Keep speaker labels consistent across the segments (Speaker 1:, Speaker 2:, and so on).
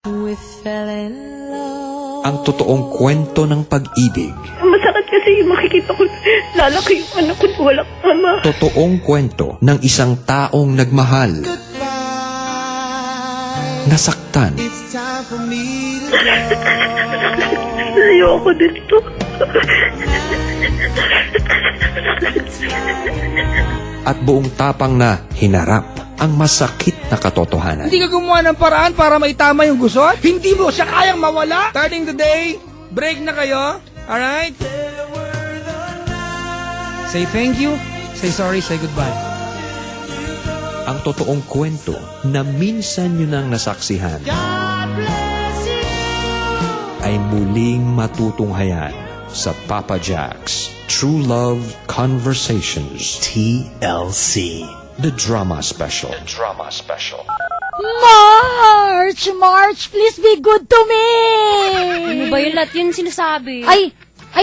Speaker 1: We fell in love.
Speaker 2: Ang totoong kwento ng pag-ibig.
Speaker 3: Masakit kasi makikita ko lalaki yung anak ko na walang ama.
Speaker 2: Totoong kwento ng isang taong nagmahal. Nasaktan.
Speaker 3: Ayoko dito.
Speaker 2: At buong tapang na hinarap ang masakit na katotohanan.
Speaker 4: Hindi ka gumawa ng paraan para maitama yung gusot? Hindi mo siya kayang mawala? Starting today, break na kayo. Alright? Say thank you, say sorry, say goodbye.
Speaker 2: Ang totoong kwento na minsan nyo nang nasaksihan ay muling matutunghayan sa Papa Jack's True Love Conversations
Speaker 5: TLC.
Speaker 2: The Drama Special. The Drama Special.
Speaker 6: March, please be good to me!
Speaker 7: Ano ba yun? Lahat yun sinasabi.
Speaker 6: Ay,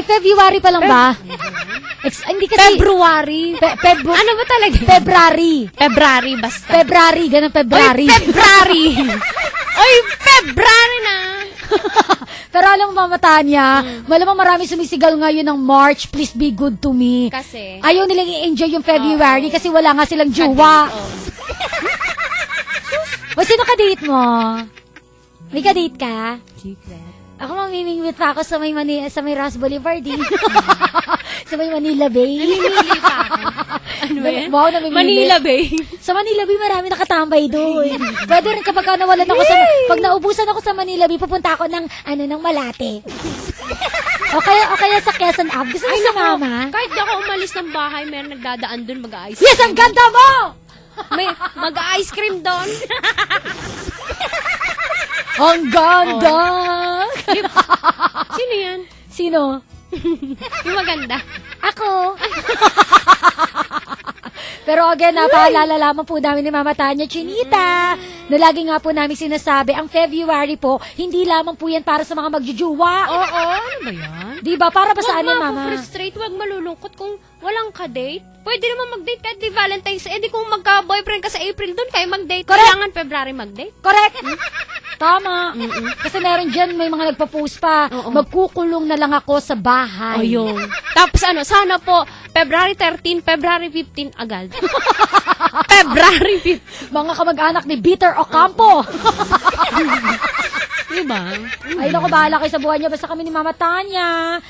Speaker 6: February pa lang ba? Hindi kasi...
Speaker 7: February. Ano ba talaga? February, basta.
Speaker 6: February, ganun February.
Speaker 7: Oy, February! Oy, February na!
Speaker 6: Pero alam mo, Mama Tanya, malamang marami sumisigal ngayon ng March, please be good to me.
Speaker 7: Kasi?
Speaker 6: Ayaw nilang i-enjoy yung February kasi wala nga silang jowa. O, sino ka-date mo? May ka-date ka?
Speaker 7: Secret.
Speaker 6: Ako mamimingwit pa ako sa may Ross Boulevard din. Sa may Manila Bay.
Speaker 7: Namimili pa ako. Ano ba yan?
Speaker 6: Wow, namimili.
Speaker 7: Manila Bay.
Speaker 6: Sa Manila Bay, marami nakatambay doon. Pwede rin kapag nawalan ako pag naubusan ako sa Manila Bay, pupunta ako ng Malate. o kaya sa Quezon Ave. Gusto mo sa mama?
Speaker 7: Kahit di ako umalis ng bahay, meron nagdadaan doon mag-ice
Speaker 6: Yes, ang ganda mo!
Speaker 7: May mag-ice cream doon.
Speaker 6: Ang ganda!
Speaker 7: Sino yan?
Speaker 6: Sino?
Speaker 7: Yung maganda.
Speaker 6: Ako. Pero again, napaalala lamang po namin ni Mama Tanya Chinita na lagi nga po namin sinasabi, ang February po, hindi lamang po yan para sa mga magjujuwa.
Speaker 7: Oo, ano ba yan?
Speaker 6: Diba? Para ba saan yan, Mama?
Speaker 7: Huwag frustrate, huwag malulungkot kung walang ka-date. Pwede naman mag-date kahit di Valentine's. Eh di kung magka-boyfriend ka sa April, doon kayo mag-date.
Speaker 6: Correct.
Speaker 7: Kailangan February mag-date.
Speaker 6: Correct. Tama. Kasi meron dyan, may mga nagpa-post pa, magkukulong na lang ako sa bahay.
Speaker 7: Ayun. Tapos sana po, February 13, February 15 agad. February 15.
Speaker 6: Mga kamag-anak ni Peter Ocampo.
Speaker 7: Diba?
Speaker 6: Ay, naku, bahala kayo sa buhay niya. Basta kami ni Mama Tanya,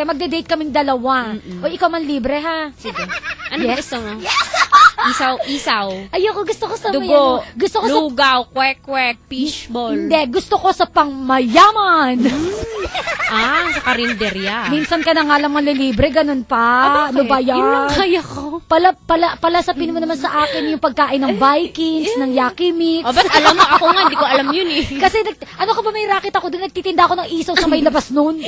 Speaker 6: magde-date kaming dalawa. O, ikaw man libre, ha?
Speaker 7: Sige. Ano
Speaker 6: Yes.
Speaker 7: gusto mo? Isaw.
Speaker 6: Ayoko, gusto ko sa may
Speaker 7: Dugo.
Speaker 6: Gusto ko sa...
Speaker 7: Lugaw, kwek-kwek, fishball.
Speaker 6: Hindi, gusto ko sa pangmayaman.
Speaker 7: Sa karinderya.
Speaker 6: Minsan ka na nga lang malilibre, ganun pa. Ano ba yan?
Speaker 7: Yun lang kaya ko.
Speaker 6: Palasapin mo naman sa akin yung pagkain ng Vikings, ng Yaki Mix.
Speaker 7: O, ba't alam mo? Ako nga, hindi ko alam yun eh.
Speaker 6: Kasi, ano ka ba, may racket ako doon, nagtitinda ako ng isaw sa may labas noon.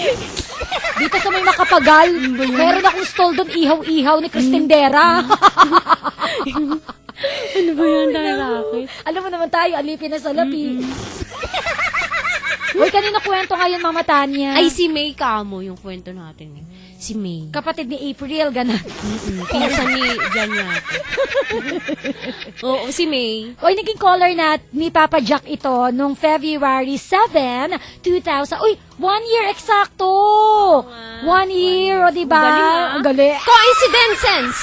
Speaker 6: Dito sa may Makapagal, meron akong stall doon, ihaw-ihaw ni Cristendera.
Speaker 7: Ano ba yan, racket?
Speaker 6: Alam mo naman tayo, alipin na sa lapi. Uy, kanina kwento ngayon, Mama Tanya.
Speaker 7: Ay, si May Kamo yung kwento natin eh. Si May.
Speaker 6: Kapatid ni April, gano'n.
Speaker 7: Pinsan ni Jan yata. Oo, si May.
Speaker 6: Uy, naging caller ni Papa Jack ito nung February 7, 2000. Uy, 1 year eksakto! 1 year, o diba?
Speaker 7: Galing, ah.
Speaker 6: Ang galing.
Speaker 7: Coincidences!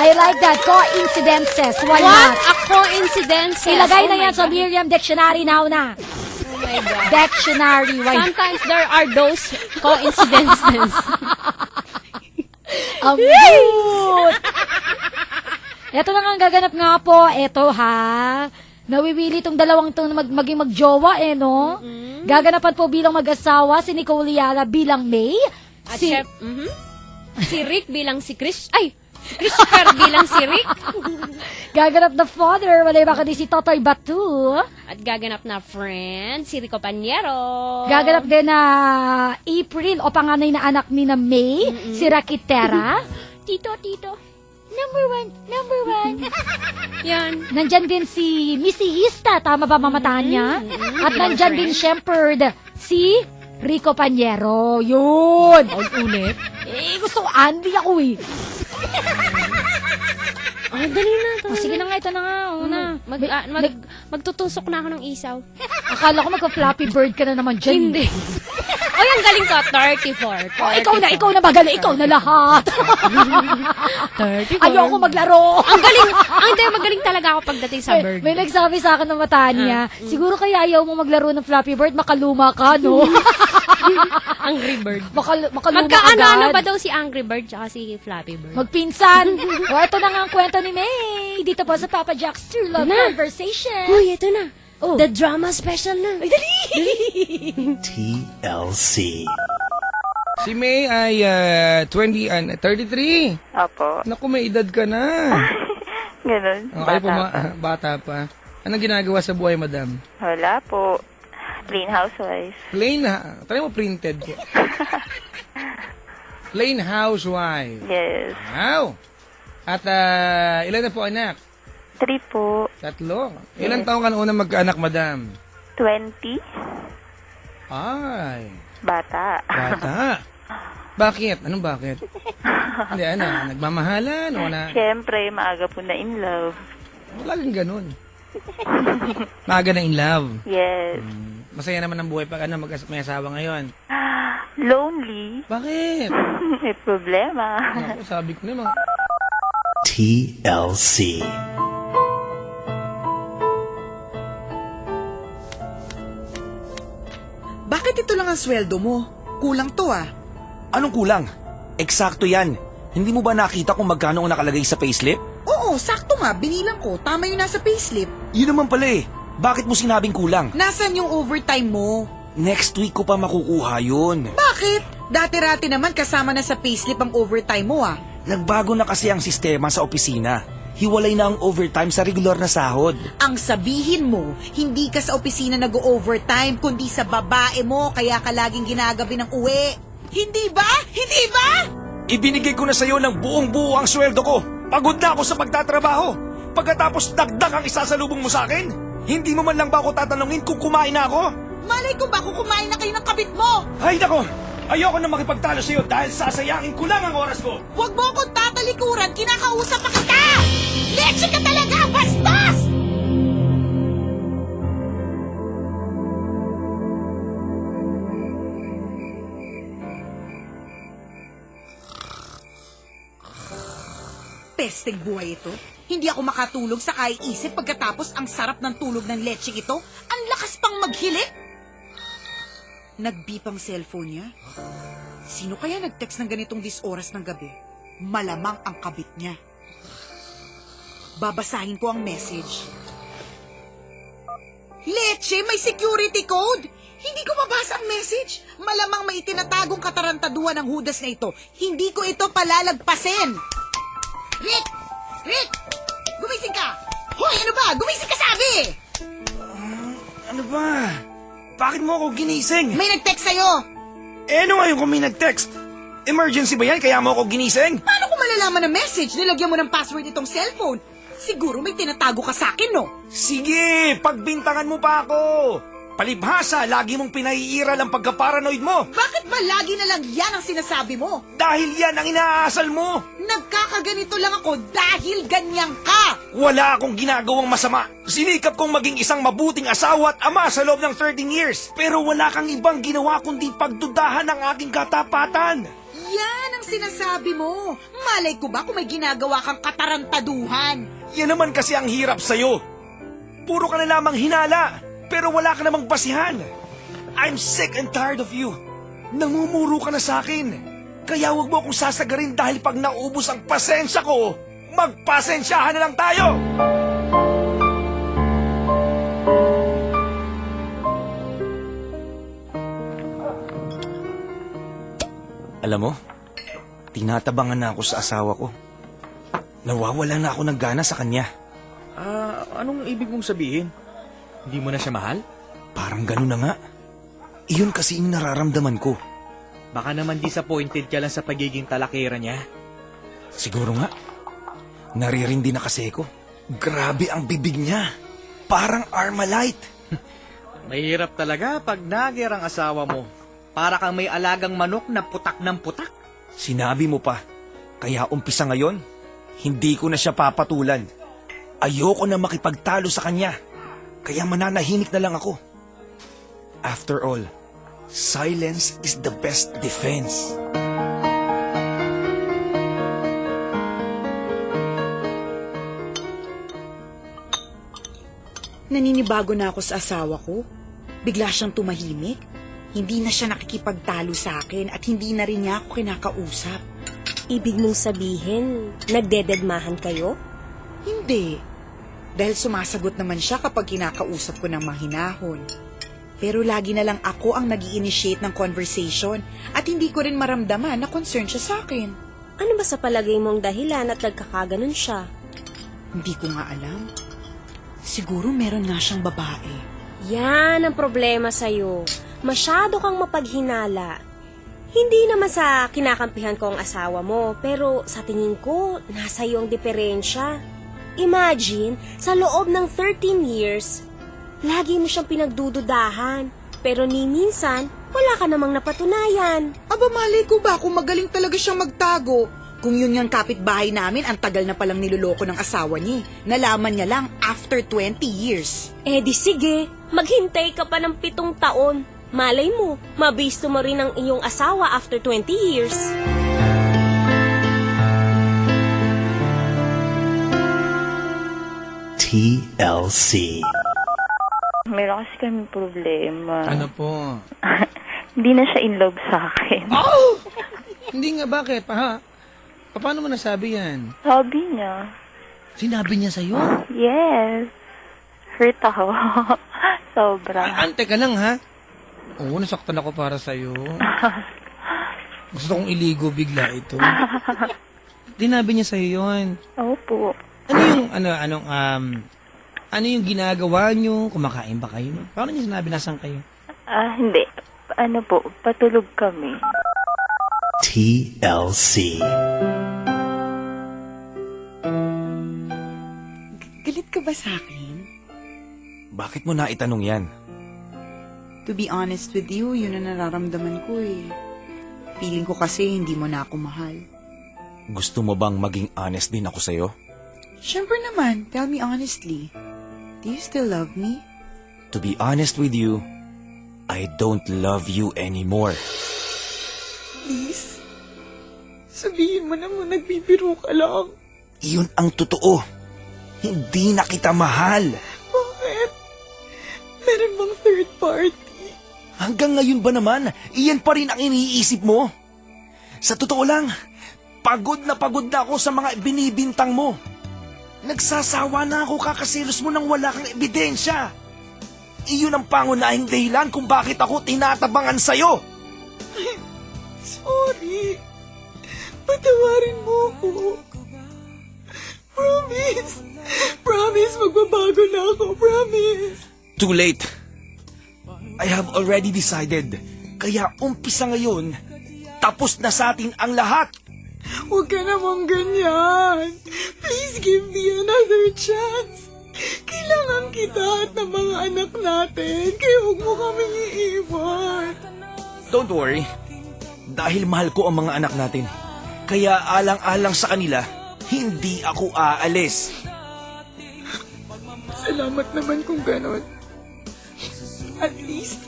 Speaker 6: I like that. Coincidences. Why
Speaker 7: What
Speaker 6: not?
Speaker 7: a coincidence!
Speaker 6: Ilagay na yan sa Miriam Dictionary now na.
Speaker 7: Oh my God.
Speaker 6: Dictionary. Why?
Speaker 7: Sometimes there are those coincidences.
Speaker 6: Ang cute! Ito na nga ang gaganap nga po. Ito ha. Nawiwili itong dalawang itong maging magjowa no? Gaganapan po bilang mag-asawa si Nicole Yala bilang May.
Speaker 7: At chef, si Rick bilang si Chris. Ay! Si Christopher bilang si Rick.
Speaker 6: Gaganap na father. Wala ba si Totoy Batu.
Speaker 7: At gaganap na friend, si Rico Paniero.
Speaker 6: Gaganap din na April o panganay na anak ni na May. Si Rakitera.
Speaker 7: Tito.
Speaker 6: Number one.
Speaker 7: Yan.
Speaker 6: Nandyan din si Missy Hista, tama ba mamataan niya? At nandyan din Shepherd, si Rico Paniero. Yun!
Speaker 7: Ulit.
Speaker 6: Gusto ko Andy ako eh.
Speaker 7: Ay, dali na.
Speaker 6: Oh, sige na nga, ito na nga. Una.
Speaker 7: Magtutusok na ako ng isaw.
Speaker 6: Akala ko magka-flappy bird ka na naman dyan.
Speaker 7: Hindi. Ay, ang galing ko. 34.
Speaker 6: Oh, ikaw na magaling. Ikaw na lahat.
Speaker 7: 34.
Speaker 6: Ayoko maglaro.
Speaker 7: Magaling talaga ako pagdating sa bird.
Speaker 6: May nagsabi sa akin ng mata niya, siguro kaya ayaw mo maglaro ng Flappy Bird, makaluma ka, no?
Speaker 7: Angry Bird.
Speaker 6: Makaluma
Speaker 7: Magkaano
Speaker 6: agad.
Speaker 7: ba daw si Angry Bird tsaka si Flappy Bird?
Speaker 6: Magpinsan. O, ito na nga ang kwento ni May. Dito po sa Papa Jack's True Love
Speaker 7: Na.
Speaker 6: Conversation.
Speaker 7: Uy, ito na.
Speaker 6: Oh.
Speaker 7: The drama special na. Ay, dali!
Speaker 5: TLC.
Speaker 4: Si May ay 33.
Speaker 3: Opo.
Speaker 4: Naku, may edad ka na.
Speaker 3: Ganun.
Speaker 4: Okay po,
Speaker 3: Bata pa.
Speaker 4: bata pa. Anong ginagawa sa buhay, madam?
Speaker 3: Wala po. Plain housewife.
Speaker 4: Plain, try mo printed ko. Plain housewife.
Speaker 3: Yes.
Speaker 4: Wow! At ilan na po anak?
Speaker 3: 3 po.
Speaker 4: 3. Ilan taong ka na unang magkaanak, madam?
Speaker 3: 20.
Speaker 4: Ay,
Speaker 3: Bata.
Speaker 4: bata. Bakit? Anong bakit? Hindi, nagmamahalan o na?
Speaker 3: Siyempre, maaga po na in love.
Speaker 4: Laging ganun. Maaga na in love.
Speaker 3: Yes.
Speaker 4: Masaya naman ang buhay pag may asawa ngayon.
Speaker 3: Lonely.
Speaker 4: Bakit?
Speaker 3: May problema.
Speaker 4: Ako, sabi ko naman.
Speaker 5: TLC.
Speaker 8: Bakit ito lang ang sweldo mo? Kulang to ah.
Speaker 9: Anong kulang? Eksakto yan. Hindi mo ba nakita kung magkano ang nakalagay sa payslip?
Speaker 8: Oo, sakto nga. Binilang ko. Tama yung nasa payslip.
Speaker 9: Yun naman pala eh. Bakit mo sinabing kulang?
Speaker 8: Nasaan yung overtime mo?
Speaker 9: Next week ko pa makukuha yun.
Speaker 8: Bakit? Dati-rati naman kasama na sa payslip ang overtime mo ah.
Speaker 9: Nagbago na kasi ang sistema sa opisina. Hiwalay na ang overtime sa regular na sahod.
Speaker 8: Ang sabihin mo, hindi ka sa opisina nag-overtime, kundi sa babae mo, kaya ka laging ginagabi ng uwi. Hindi ba? Hindi ba?
Speaker 9: Ibinigay ko na sa'yo ng buong-buo ang sweldo ko. Pagod na ako sa pagtatrabaho. Pagkatapos dagdag ang isasalubong mo sa akin? Hindi mo man lang ba ako tatanungin kung kumain na ako?
Speaker 8: Malay ko ba kung kumain na kayo ng kabit mo?
Speaker 9: Ay nako! Ayoko na makipagtalo sa'yo dahil sasayangin ko lang ang oras ko.
Speaker 8: Huwag mo akong tatalikuran, kinakausap pa kita! Leche ka talaga, bastos! Pesteng buhay ito. Hindi ako makatulog sa kaiisip pagkatapos ang sarap ng tulog ng lecheng ito. Ang lakas pang maghilit. Nag-beep ang cellphone niya. Sino kaya nag-text ng ganitong oras ng gabi? Malamang ang kabit niya. Babasahin ko ang message. Leche, may security code! Hindi ko mabasa ang message. Malamang may itinatagong katarantaduhan ng hudas na ito. Hindi ko ito palalagpasin. Rick! Rick! Gumising ka! Hoy, ano ba? Gumising ka sabi!
Speaker 9: Ano ba? Bakit mo ako ginising?
Speaker 8: May nag-text sa'yo.
Speaker 9: Eh, ano ngayon kung may nag-text? Emergency ba yan kaya mo ako ginising?
Speaker 8: Paano ko malalaman ang message? Nilagyan mo ng password itong cellphone. Siguro may tinatago ka sa akin, no?
Speaker 9: Sige, pagbintangan mo pa ako. Palibhasa, lagi mong pinaiiral ang pagka-paranoid mo.
Speaker 8: Bakit ba lagi na lang yan ang sinasabi mo?
Speaker 9: Dahil yan ang inaasal mo.
Speaker 8: Nagkakaganito lang ako dahil ganyan ka.
Speaker 9: Wala akong ginagawang masama. Sinikap kong maging isang mabuting asawa at ama sa loob ng 13 years. Pero wala kang ibang ginawa kundi pagdudahan ng aking katapatan.
Speaker 8: Yan ang sinasabi mo. Malay ko ba kung may ginagawa kang katarantaduhan?
Speaker 9: Yan naman kasi ang hirap sa'yo. Puro ka na lamang hinala. Pero wala ka namang basihan. I'm sick and tired of you. Namumuro ka na sa akin. Kaya huwag mo akong sasagarin dahil pag naubos ang pasensya ko, magpasensyahan na lang tayo! Alam mo, tinatabangan na ako sa asawa ko. Nawawala na ako ng gana sa kanya.
Speaker 10: Anong ibig mong sabihin? Hindi mo na siya mahal?
Speaker 9: Parang gano'n na nga. Iyon kasi yung nararamdaman ko.
Speaker 10: Baka naman disappointed ka lang sa pagiging talakera niya.
Speaker 9: Siguro nga. Naririndi na kasi ko. Grabe ang bibig niya. Parang Armalite.
Speaker 10: Mahirap talaga pag nager ang asawa mo. Para kang may alagang manok na putak ng putak.
Speaker 9: Sinabi mo pa. Kaya umpisa ngayon, Hindi ko na siya papatulan. Ayoko na makipagtalo sa kanya. Kaya mananahimik na lang ako. After all, silence is the best defense.
Speaker 8: Naninibago na ako sa asawa ko. Bigla siyang tumahimik. Hindi na siya nakikipagtalo sa akin at hindi na rin niya ako kinakausap.
Speaker 11: Ibig mong sabihin, nagdededmahan kayo?
Speaker 8: Hindi. Dahil sumasagot naman siya kapag kinakausap ko ng mahinahon. Pero lagi na lang ako ang nag-i-initiate ng conversation at hindi ko rin maramdaman na concern siya sa akin.
Speaker 11: Ano ba sa palagay mong dahilan at nagkakaganon siya?
Speaker 8: Hindi ko nga alam. Siguro meron nga siyang babae.
Speaker 11: Yan ang problema sa'yo. Masyado kang mapaghinala. Hindi naman sa kinakampihan ko ang asawa mo, pero sa tingin ko, nasa iyo ang diferensya. Imagine, sa loob ng 13 years, lagi mo siyang pinagdududahan, pero ni minsan, wala ka namang napatunayan.
Speaker 8: Aba, malay ko ba kung magaling talaga siyang magtago? Kung yun yung kapitbahay namin, ang tagal na palang niloloko ng asawa niya. Nalaman niya lang after 20 years.
Speaker 11: Eh di sige, maghintay ka pa ng 7 taon. Malay mo, mabisto mo rin ang iyong asawa after 20 years.
Speaker 5: TLC.
Speaker 3: Meron kasi kami problema.
Speaker 4: Ano po?
Speaker 3: Hindi na siya in love sa akin.
Speaker 4: Oh! Hindi nga, bakit? Paano mo nasabi yan?
Speaker 3: Sabi niya.
Speaker 4: Sinabi niya sa'yo?
Speaker 3: Yes. Hurt ako. Sobra.
Speaker 4: Ante ka lang, ha? Oo, nasaktan ako para sa'yo. Gusto kong iligo bigla ito. Dinabi niya sa'yo yun.
Speaker 3: Opo.
Speaker 4: Ano yung ginagawa niyo? Kumakain ba kayo? Paano niya sinabi nasan kayo?
Speaker 3: Hindi. Ano po, patulog kami.
Speaker 5: TLC.
Speaker 8: Galit ka ba sa akin?
Speaker 9: Bakit mo naitanong yan?
Speaker 8: To be honest with you, yun ang nararamdaman ko eh. Feeling ko kasi hindi mo na ako mahal.
Speaker 9: Gusto mo bang maging honest din ako sa'yo?
Speaker 8: Siyempre naman, tell me honestly. Do you still love me?
Speaker 9: To be honest with you, I don't love you anymore.
Speaker 8: Please, sabihin mo naman nagbibiro ka lang.
Speaker 9: Iyon ang totoo. Hindi na kita mahal.
Speaker 8: Bakit? Meron bang third party?
Speaker 9: Hanggang ngayon ba naman, iyan pa rin ang iniisip mo? Sa totoo lang, pagod na ako sa mga binibintang mo. Nagsasawa na ako kakasilos mo nang wala kang ebidensya. Iyon ang pangunahing dahilan kung bakit ako tinatabangan sa'yo.
Speaker 8: Sorry. Patawarin mo ako. Promise. Promise, magbabago na ako. Promise.
Speaker 9: Too late. I have already decided. Kaya umpisa ngayon, tapos na sa atin ang lahat.
Speaker 8: Huwag ka namang ganyan. Please give me another chance. Kailangan kita at ng mga anak natin. Kaya huwag mo kaming iiwan.
Speaker 9: Don't worry. Dahil mahal ko ang mga anak natin. Kaya alang-alang sa kanila, hindi ako aalis.
Speaker 8: Salamat naman kung ganon. At least,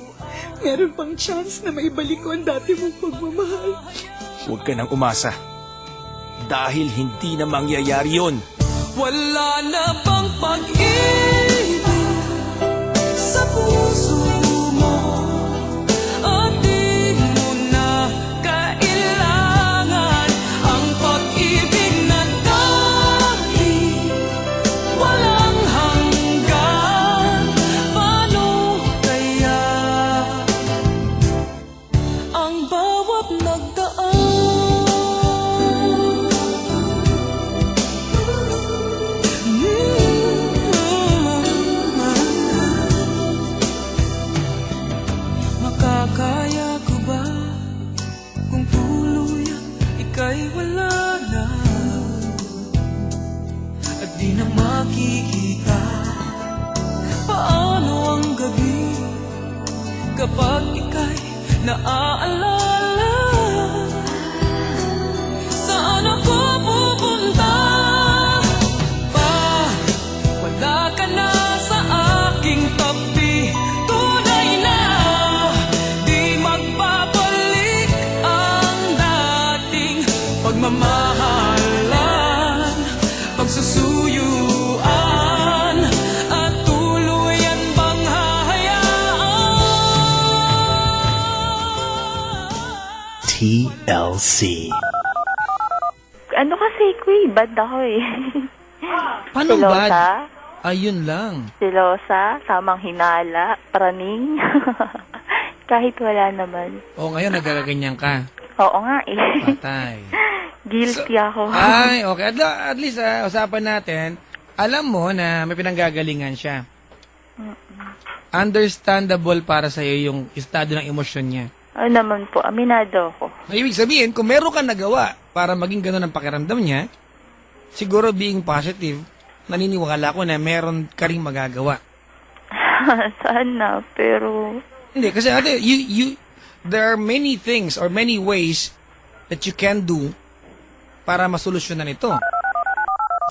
Speaker 8: meron pang chance na maibalik ko ang dati mong pagmamahal.
Speaker 9: Huwag ka nang umasa. Dahil hindi na mangyayari yun.
Speaker 1: Wala na bang pag-ibig sa puso mo at di mo na kailangan ang pag-ibig na dati walang hanggan. Paano kaya ang bawat nagdaan? Makakaya ko ba kung tuluyan ika'y wala na at di na makikita? Paano ang gabi kapag ika'y naaalala? Saan ako pupunta?
Speaker 5: TLC.
Speaker 3: Ano kasi, Kuy, bad ako eh.
Speaker 4: Paano
Speaker 3: Silosa?
Speaker 4: bad? Ayun lang.
Speaker 3: Silosa, samang hinala, praning. Kahit wala naman.
Speaker 4: O ngayon, nagagaganyan ka.
Speaker 3: Oo nga eh.
Speaker 4: Patay.
Speaker 3: Guilty ako.
Speaker 4: Ay, okay. At least, usapan natin, alam mo na may pinanggagalingan siya. Understandable para sa'yo yung estado ng emosyon niya.
Speaker 3: Ano naman po, aminado ako.
Speaker 4: Ibig sabihin, kung meron kang nagawa para maging gano'n ang pakiramdam niya, siguro being positive, naniniwala ko na meron ka ring magagawa.
Speaker 3: Sana, pero...
Speaker 4: Hindi, kasi ate, there are many things or many ways that you can do para masolusyonan ito.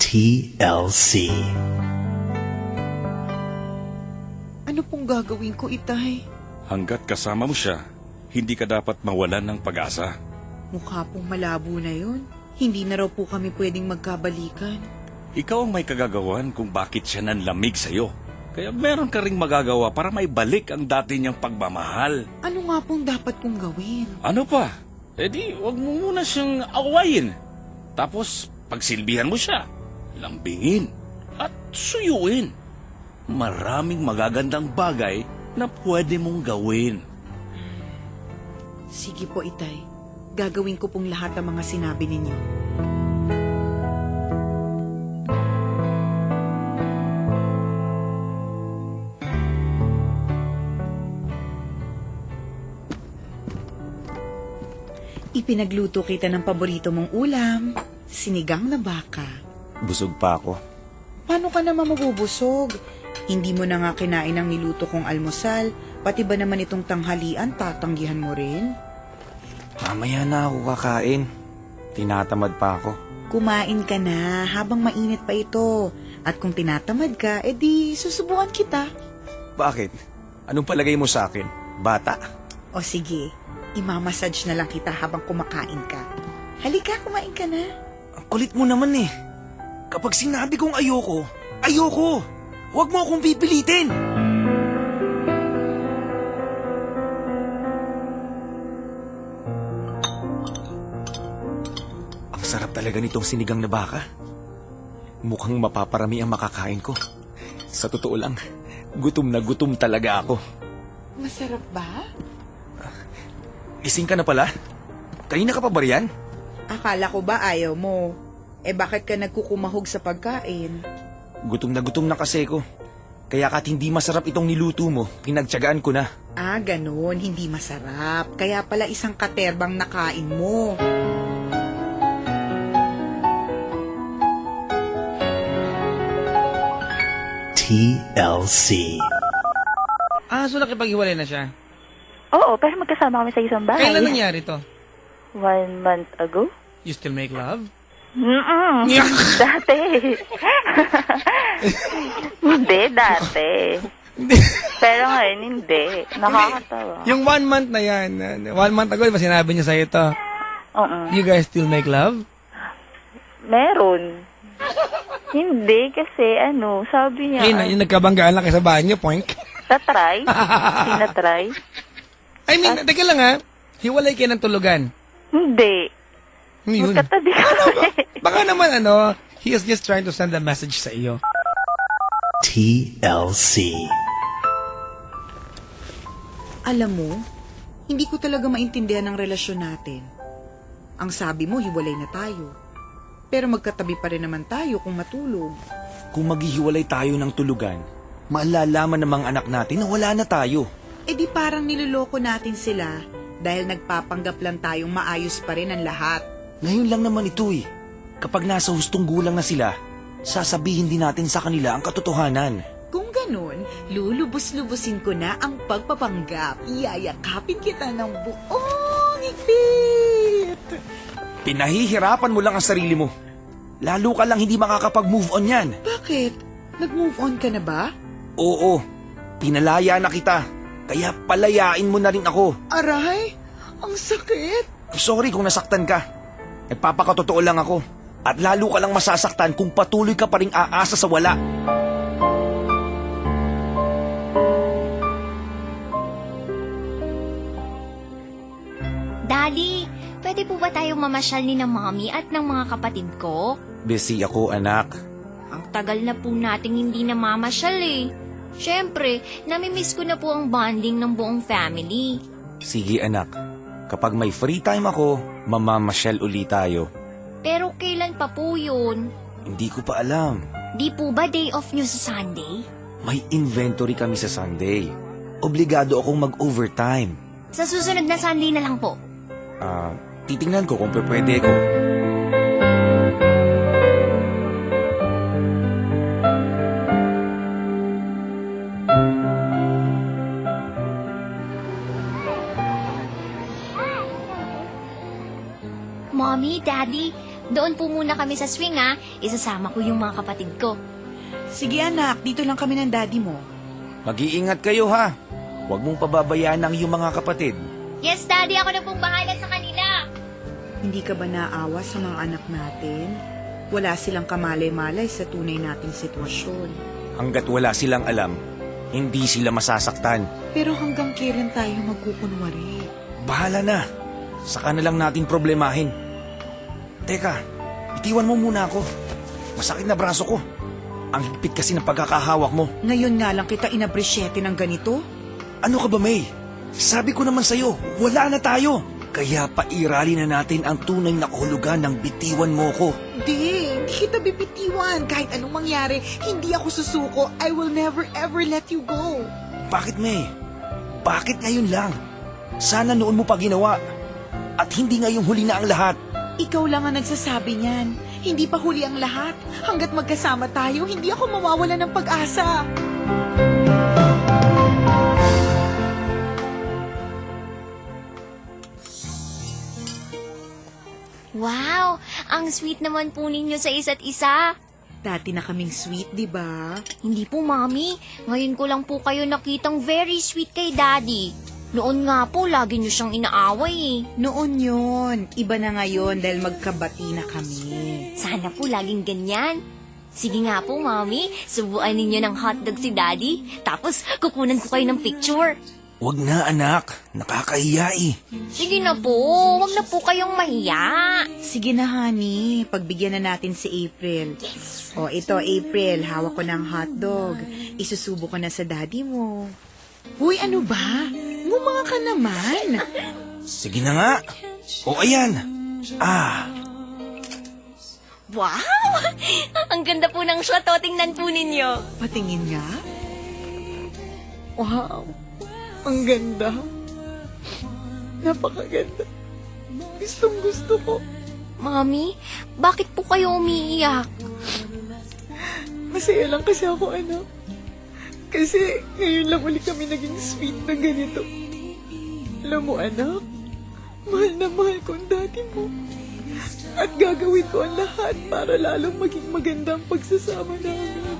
Speaker 5: TLC.
Speaker 8: Ano pong gagawin ko, Itay?
Speaker 12: Hanggat kasama mo siya, hindi ka dapat mawalan ng pag-asa.
Speaker 8: Mukha pong malabo na yun. Hindi na raw po kami pwedeng magkabalikan.
Speaker 12: Ikaw ang may kagagawan kung bakit siya nanlamig sa'yo. Kaya meron ka ring magagawa para may balik ang dati niyang pagmamahal.
Speaker 8: Ano nga pong dapat kong gawin?
Speaker 12: Ano pa? E di, wag mo muna siyang awayin. Tapos, pagsilbihan mo siya, lambingin at suyuin. Maraming magagandang bagay na pwede mong gawin.
Speaker 8: Sige po, Itay. Gagawin ko pong lahat ng mga sinabi ninyo. Ipinagluto kita ng paborito mong ulam, sinigang na baka.
Speaker 9: Busog pa ako.
Speaker 8: Paano ka naman mabubusog? Hindi mo na nga kinain ang niluto kong almusal, pati ba naman itong tanghalian tatanggihan mo rin?
Speaker 9: Mamaya na ako kakain. Tinatamad pa ako.
Speaker 8: Kumain ka na habang mainit pa ito. At kung tinatamad ka, edi susubukan kita.
Speaker 9: Bakit? Anong palagay mo sa akin? Bata?
Speaker 8: O sige, imamassage na lang kita habang kumakain ka. Halika, kumain ka na.
Speaker 9: Ang kulit mo naman eh. Kapag sinabi kong ayoko, ayoko! Huwag mo akong pipilitin! Ang sarap talaga nitong sinigang na baka. Mukhang mapaparami ang makakain ko. Sa totoo lang, gutom na gutom talaga ako.
Speaker 8: Masarap ba?
Speaker 9: Gising ka na pala? Kanina ka pa ba riyan?
Speaker 8: Akala ko ba ayaw mo? Bakit ka nagkukumahog sa pagkain?
Speaker 9: Gutom na kasi ko. Kaya kahit hindi masarap itong niluto mo, pinagtiyagaan ko na.
Speaker 8: Ah, ganun. Hindi masarap. Kaya pala isang katerbang nakain mo.
Speaker 5: TLC.
Speaker 4: So nakipag-iwalay na siya.
Speaker 3: Oo, pero magkasama kami sa isang bahay.
Speaker 4: Kailan nangyari to?
Speaker 3: 1 month ago?
Speaker 4: You still make love?
Speaker 3: Dati. Hindi, dati. Pero ngayon, hindi. Nakakatawa.
Speaker 4: Yung 1 month na yan, 1 month ago, di ba sinabi niya sa'yo ito? You guys still make love?
Speaker 3: Meron. Hindi, kasi sabi niya.
Speaker 4: Yung nagkabanggaan lang kayo sa banyo, poink.
Speaker 3: Tatry? Tinatry?
Speaker 4: I mean, teka lang ha, hiwalay kayo ng tulugan.
Speaker 3: Hindi.
Speaker 4: Yun.
Speaker 3: Magkatabi kami.
Speaker 4: Baka naman he is just trying to send a message sa iyo.
Speaker 5: TLC.
Speaker 8: Alam mo, hindi ko talaga maintindihan ang relasyon natin. Ang sabi mo, hiwalay na tayo. Pero magkatabi pa rin naman tayo kung matulog.
Speaker 9: Kung maghihiwalay tayo ng tulugan, maalalaman ng mga anak natin na wala na tayo.
Speaker 8: Di parang niloloko natin sila dahil nagpapanggap lang tayong maayos pa rin ang lahat.
Speaker 9: Ngayon lang naman ito eh. Kapag nasa hustong gulang na sila, sasabihin din natin sa kanila ang katotohanan.
Speaker 8: Kung ganun, lulubos-lubusin ko na ang pagpapanggap. Iyayakapin kita ng buong higpit.
Speaker 9: Pinahihirapan mo lang ang sarili mo. Lalo ka lang hindi makakapag-move on yan.
Speaker 8: Bakit? Nag-move on ka na ba?
Speaker 9: Oo, pinalaya na kita. Kaya palayain mo na rin ako.
Speaker 8: Aray, ang sakit.
Speaker 9: Sorry kung nasaktan ka. Nagpapakatotoo lang ako. At lalo ka lang masasaktan kung patuloy ka pa rin aasa sa wala.
Speaker 7: Daddy, pwede po ba tayong mamasyal ni na mommy at ng mga kapatid ko?
Speaker 9: Busy ako, anak.
Speaker 7: Ang tagal na po nating hindi na mamasyal eh. Siyempre, namimiss ko na po ang bonding ng buong family.
Speaker 9: Sige, anak. Kapag may free time ako, mamamasyal uli tayo.
Speaker 7: Pero kailan pa po yun?
Speaker 9: Hindi ko pa alam.
Speaker 7: Di po ba day off nyo sa Sunday?
Speaker 9: May inventory kami sa Sunday. Obligado akong mag-overtime.
Speaker 7: Sa susunod na Sunday na lang po.
Speaker 9: Titingnan ko kung pwede ko.
Speaker 7: Mommy, Daddy, doon po muna kami sa swing ha. Isasama ko yung mga kapatid ko.
Speaker 8: Sige anak, dito lang kami ng daddy mo.
Speaker 9: Mag-iingat kayo ha. Huwag mong pababayaan ang iyong mga kapatid.
Speaker 7: Yes, Daddy, ako na pong bahala sa kanila.
Speaker 8: Hindi ka ba naawa sa mga anak natin? Wala silang kamalay-malay sa tunay nating sitwasyon.
Speaker 9: Hanggat wala silang alam, hindi sila masasaktan.
Speaker 8: Pero hanggang kailan tayo magkukunwari?
Speaker 9: Bahala na. Saka na lang natin problemahin. Teka, itiwan mo muna ako. Masakit na braso ko. Ang higpit kasi ng pagkakahawak mo.
Speaker 8: Ngayon nga lang kita inapresyete ng ganito?
Speaker 9: Ano ka ba, May? Sabi ko naman sa'yo, wala na tayo. Kaya pairali na natin ang tunay na kahulugan ng bitiwan mo ko.
Speaker 8: Hindi kita bibitiwan. Kahit anong mangyari, hindi ako susuko. I will never ever let you go.
Speaker 9: Bakit, May? Bakit ngayon lang? Sana noon mo pa ginawa. At hindi ngayong huli na ang lahat.
Speaker 8: Ikaw lang ang nagsasabi niyan. Hindi pa huli ang lahat. Hanggat magkasama tayo, hindi ako mawawala ng pag-asa.
Speaker 7: Wow, ang sweet naman po ninyo sa isa't isa.
Speaker 8: Dati na kaming sweet, di ba?
Speaker 7: Hindi po, Mami. Ngayon ko lang po kayo nakitang very sweet kay Daddy. Noon nga po, lagi niyo siyang inaaway eh.
Speaker 8: Noon yun. Iba na ngayon dahil magkabati na kami.
Speaker 7: Sana po laging ganyan. Sige nga po, Mami. Subuan ninyo ng hotdog si Daddy. Tapos, kukunan ko kayo ng picture.
Speaker 9: Huwag na, anak. Nakakahiya eh.
Speaker 7: Sige na po. Huwag na po kayong mahiya.
Speaker 8: Sige na, honey. Pagbigyan na natin si April. Yes. O, ito, April. Hawak ko ng hotdog. Isusubo ko na sa daddy mo. Uy, ano ba? Ngumanga ka naman.
Speaker 9: Sige na nga. O, ayan.
Speaker 7: Wow! Ang ganda po ng shot o. Tingnan po ninyo.
Speaker 8: Patingin nga. Wow. Ang ganda. Napakaganda. Gustong gusto ko.
Speaker 7: Mami, bakit po kayo umiiyak?
Speaker 8: Masaya lang kasi ako, anak. Kasi ngayon lang uli kami naging sweet na ganito. Alam mo, anak, mahal na mahal ko ang daddy mo. At gagawin ko ang lahat para lalong maging maganda ang pagsasama namin.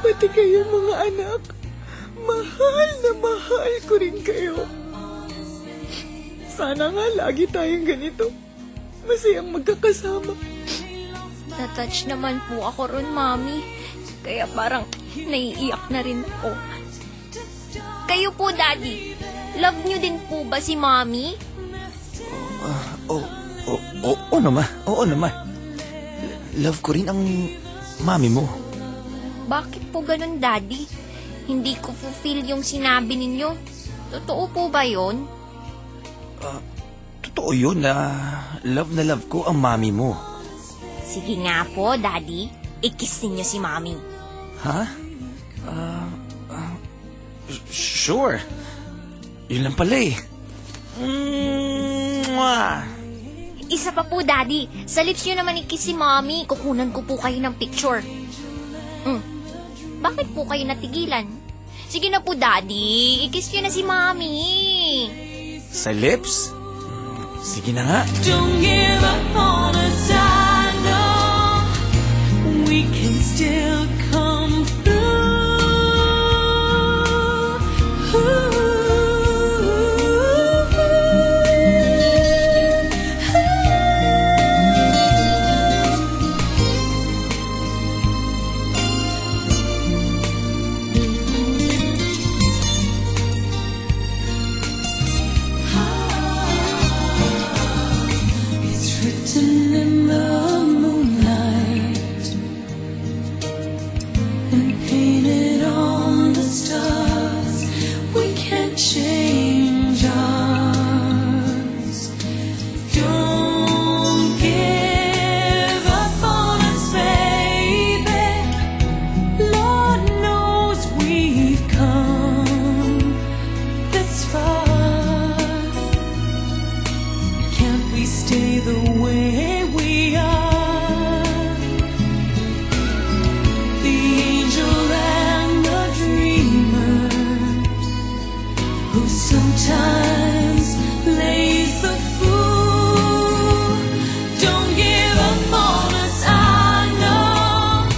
Speaker 8: Pati kayo, mga anak. Mahal na mahal ko rin kayo. Sana nga lagi tayong ganito. Masayang magkakasama.
Speaker 7: Natouch naman po ako ron, Mami. Kaya parang naiiyak na rin ako. Kayo po, Daddy. Love niyo din po ba si Mami?
Speaker 9: Oo naman. Oo naman. Love ko rin ang mami mo.
Speaker 7: Bakit po ganun, Daddy? Hindi ko fulfill yung sinabi ninyo. Totoo po ba yun?
Speaker 9: Totoo yun na love ko ang mami mo.
Speaker 7: Sige nga po, Daddy. I-kiss ninyo si Mami.
Speaker 9: Ha? Sure. Yun lang pala eh. Mwah!
Speaker 7: Isa pa po, Daddy. Sa lips nyo naman i-kiss si Mami. Kukunan ko po kayo ng picture. Bakit po kayo natigilan? Sige na po, Daddy. I-kiss nyo na si Mami.
Speaker 9: Sa lips? Sige na nga.
Speaker 1: Don't give up on us, I know we can still come through. the way we are. The angel and the dreamer who sometimes plays the fool. Don't give up on us, I know.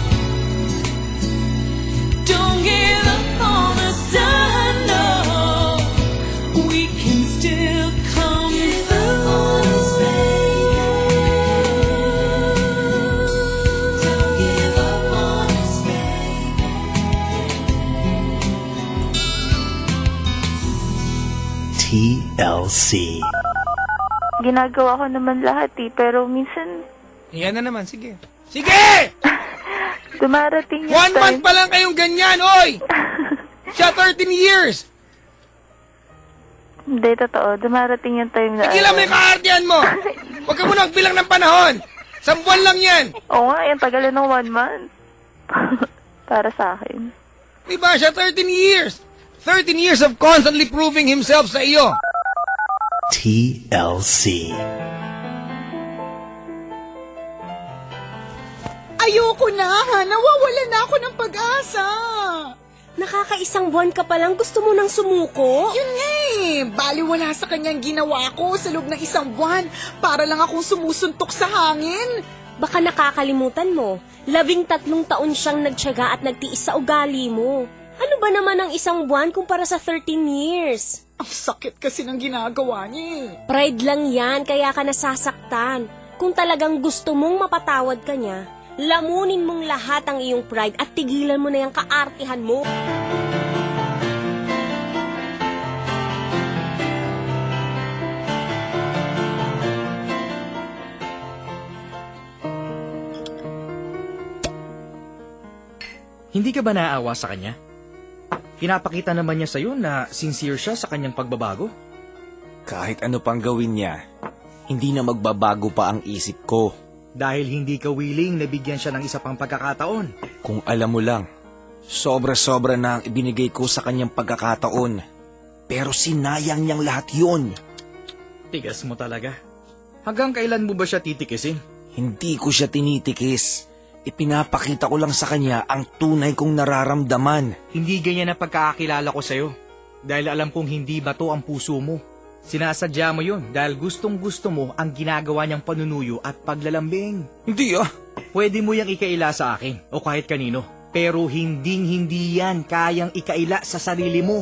Speaker 1: Don't give up on us, I know. We can still come through. Don't give up on us, baby.
Speaker 5: TLC.
Speaker 3: Ginagawa ko naman lahat pero minsan
Speaker 4: Yan na naman, sige. Sige!
Speaker 3: dumarating yung
Speaker 4: 1 month pa lang kayong ganyan, oy! Siya 13 years!
Speaker 3: Hindi, totoo. Dumarating yung time na...
Speaker 4: Tigilan mo yung kaartihan mo! Huwag ka muna magbilang ng panahon! 1 buwan lang yan!
Speaker 3: Oo nga, yung tagal ng 1 month. Para sa akin.
Speaker 4: Diba, siya 13 years! 13 years of constantly proving himself sa iyo!
Speaker 5: TLC.
Speaker 8: Ayoko na, nawawala na ako ng pag-asa.
Speaker 11: Nakakaisang buwan ka pa lang, gusto mo nang sumuko?
Speaker 8: Yun nga eh, baliwala sa kanyang ginawa ko sa loob ng 1 buwan para lang akong sumusuntok sa hangin.
Speaker 11: Baka nakakalimutan mo, 13 taon siyang nagtiyaga at nagtiis sa ugali mo. Ano ba naman ang 1 buwan kumpara sa 13 years?
Speaker 8: Ang sakit kasi ng ginagawa niya eh.
Speaker 11: Pride lang yan, kaya ka nasasaktan. Kung talagang gusto mong mapatawad ka niya, lamunin mong lahat ang iyong pride at tigilan mo na yung kaartihan mo.
Speaker 13: Hindi ka ba naaawa sa kanya? Pinapakita naman niya sa'yo na sincere siya sa kanyang pagbabago.
Speaker 9: Kahit ano pang gawin niya, hindi na magbabago pa ang isip ko.
Speaker 13: Dahil hindi ka willing na bigyan siya ng isa pang pagkakataon.
Speaker 9: Kung alam mo lang, sobra-sobra na ang ibinigay ko sa kanyang pagkakataon. Pero sinayang niyang lahat yun.
Speaker 13: Tigas mo talaga. Hanggang kailan mo ba siya titikisin?
Speaker 9: Hindi ko siya tinitikis. Ipinapakita ko lang sa kanya ang tunay kong nararamdaman.
Speaker 13: Hindi ganyan ang pagkakakilala ko sa'yo. Dahil alam kong hindi bato ang puso mo. Sinasadya mo yun dahil gustong-gusto mo ang ginagawa niyang panunuyo at paglalambing.
Speaker 9: Hindi ah.
Speaker 13: Pwede mo yang ikaila sa akin o kahit kanino. Pero hinding-hindi yan kayang ikaila sa sarili mo.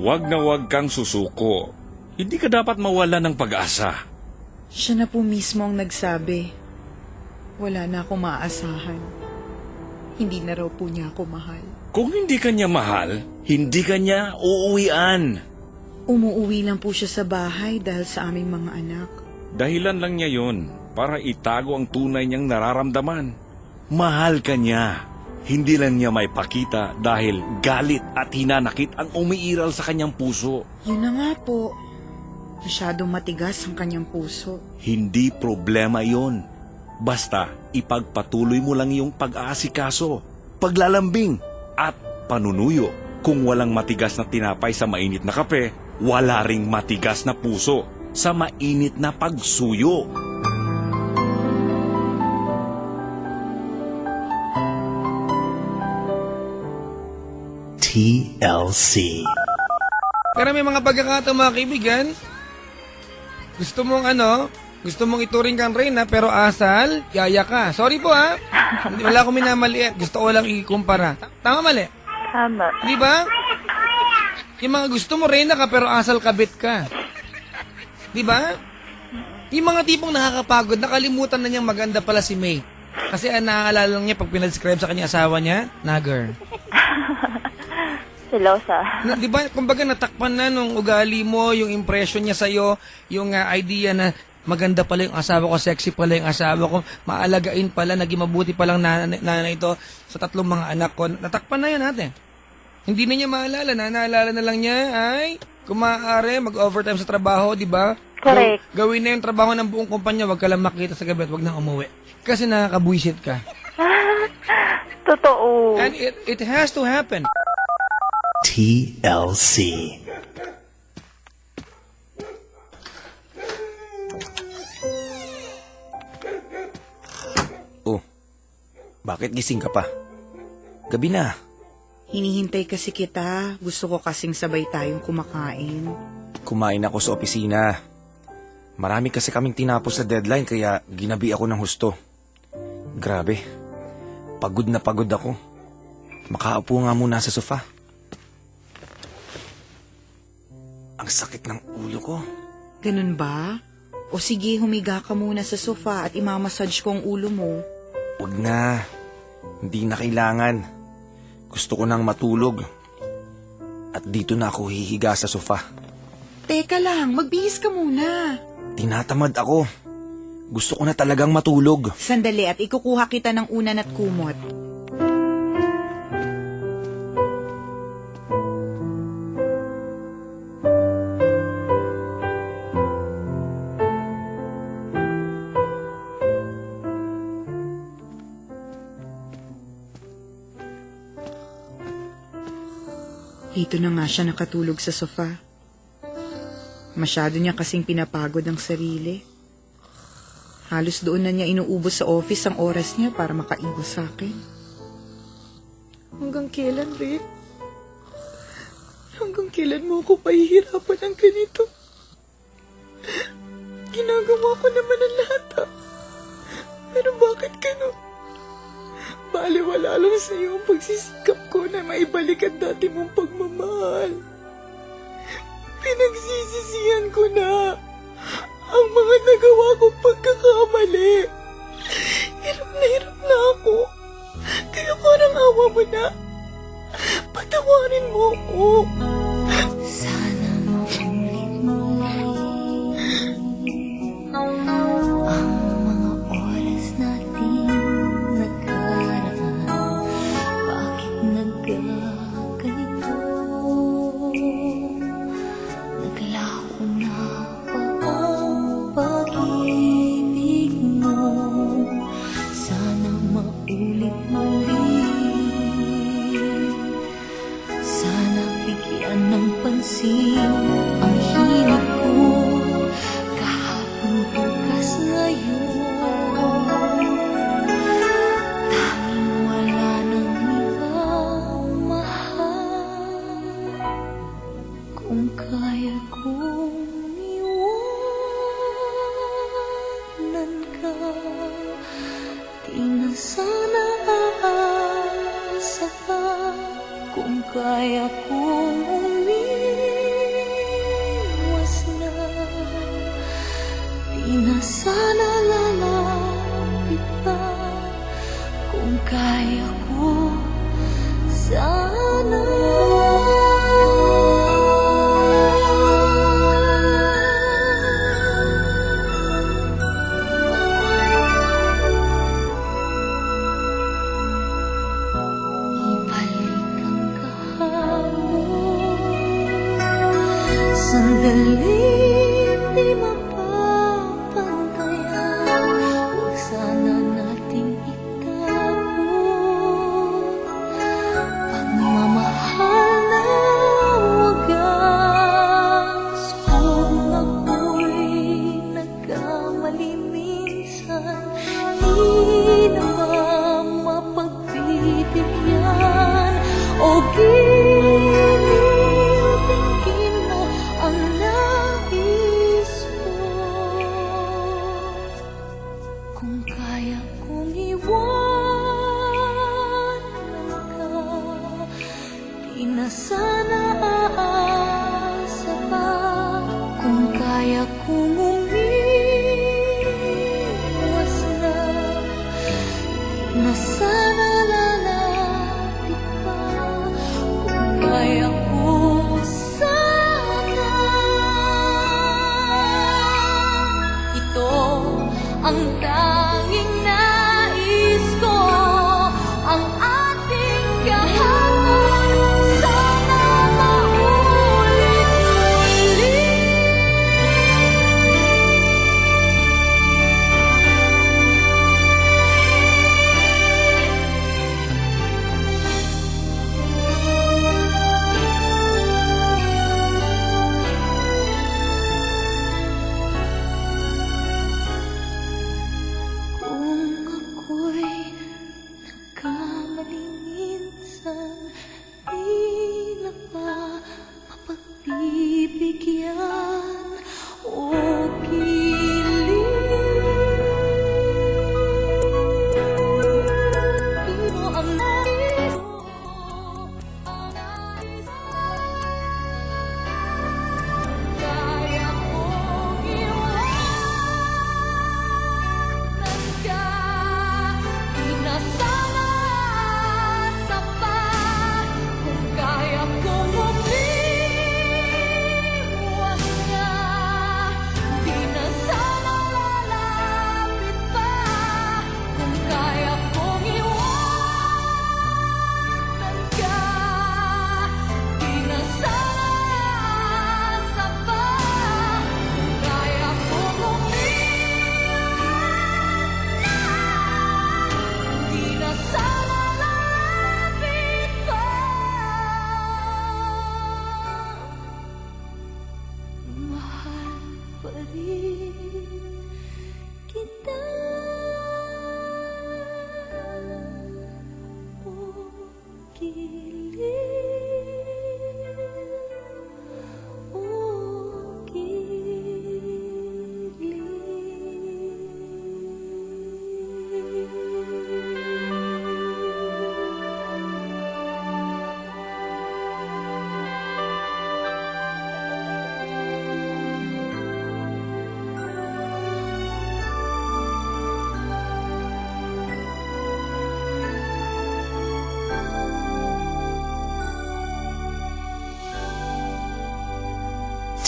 Speaker 12: Huwag na huwag kang susuko. Hindi ka dapat mawala ng pag-asa.
Speaker 14: Siya na po mismo ang nagsabi. Wala na akong maaasahan. Hindi na raw po niya ako mahal.
Speaker 12: Kung hindi ka niya mahal, hindi ka niya uuwian.
Speaker 14: Umuuwi lang po siya sa bahay dahil sa aming mga anak.
Speaker 12: Dahilan lang niya yon para itago ang tunay niyang nararamdaman. Mahal ka niya. Hindi lang niya may pakita dahil galit at hinanakit ang umiiral sa kanyang puso.
Speaker 14: Yun na nga po. Masyadong matigas ang kanyang puso.
Speaker 12: Hindi problema yon. Basta ipagpatuloy mo lang yung pag-aasikaso, paglalambing at panunuyo. Kung walang matigas na tinapay sa mainit na kape, wala ring matigas na puso sa mainit na pagsuyo.
Speaker 5: TLC.
Speaker 4: Pero may mga pagkakataon mga kaibigan, gusto mong ituring kang reyna pero asal, yaya ka. Sorry po ha, wala akong minamaliit, gusto ko lang ikumpara. Tama mali?
Speaker 3: Tama.
Speaker 4: Di ba? Yung mga gusto mo reyna ka pero asal kabit ka. Di ba? Yung mga tipong nakakapagod, nakalimutan na niyang maganda pala si May. Kasi naaalala lang niya pag pinadescribe sa kanya asawa niya, nagger.
Speaker 3: Silosa.
Speaker 4: Di ba, kumbaga natakpan na nung ugali mo, yung impression niya sa'yo, yung idea na maganda pala yung asawa ko, sexy pala yung asawa ko, maalagain pala, naging mabuti palang nanay ito sa 3 mga anak ko. Natakpan na yan natin. Hindi na niya maalala. Naalala na lang niya ay kung maaari, mag-overtime sa trabaho, di ba?
Speaker 3: Correct.
Speaker 4: Gawin na yung trabaho ng buong kumpanya, wag ka lang makita sa gabi at wag na umuwi. Kasi nakakabwisit ka.
Speaker 3: Totoo.
Speaker 4: And it has to happen.
Speaker 5: TLC.
Speaker 9: Oh, bakit gising ka pa? Gabi na.
Speaker 14: Hinihintay kasi kita. Gusto ko kasing sabay tayong kumakain.
Speaker 9: Kumain ako sa opisina. Marami kasi kaming tinapos sa deadline kaya ginabi ako ng husto. Grabe. Pagod na pagod ako. Makaupo nga muna sa sofa. Ang sakit ng ulo ko.
Speaker 14: Ganun ba? O sige, humiga ka muna sa sofa at imamassage ko ang ulo mo.
Speaker 9: Huwag na. Hindi na kailangan. Gusto ko nang matulog. At dito na ako hihiga sa sofa.
Speaker 14: Teka lang, magbihis ka muna.
Speaker 9: Tinatamad ako. Gusto ko na talagang matulog.
Speaker 14: Sandali at ikukuha kita ng unan at kumot. Dito na nga siya nakatulog sa sofa. Masyado niya kasing pinapagod ang sarili. Halos doon na niya inuubos sa office ang oras niya para makaiwas sa akin. Hanggang kailan, Rick? Hanggang kailan mo ako pahihirapan ng ganito? Ginagawa ko naman ang lahat, ha? Pero bakit gano'n? Baliwala lang sa iyo ang pagsisikap ko na maibalik ang dati mong pagmamahal. Pinagsisisihan ko na ang mga nagawa kong pagkakamali. Hirap na ako. Kaya parang awa mo na. Patawarin mo ako.
Speaker 1: Sana maulit muli ang mga oras natin nagkaraan. Bakit nagkaganito? Naglako na ba ang pag-ibig mo? Sana maulit muli. Sana bigyan ng pansin ang hilig ko. Kahapon, bukas, ngayon. Tanging wala nang ibang mahal. Kung kaya kong iwanan ka, di na sana aasa pa. Kung kaya kong umiwas na, di na sana lalapit pa. Kung kaya ko, sana. Sandali di mapapantayan. Huwag sana nating itabon pagmamahal na wagas. Kung ako'y nagkamali minsan, di naman mapagbibigyan o gilitingin mo ang nais ko. Kung kaya kong iwanan ka, di na sana aasa pa. Kung kaya kong umiwas na, di na sana lalapit pa. Kung kaya ko sana. Ito ang tanging nais ko, ang ating kahapon. Sana maulit muli.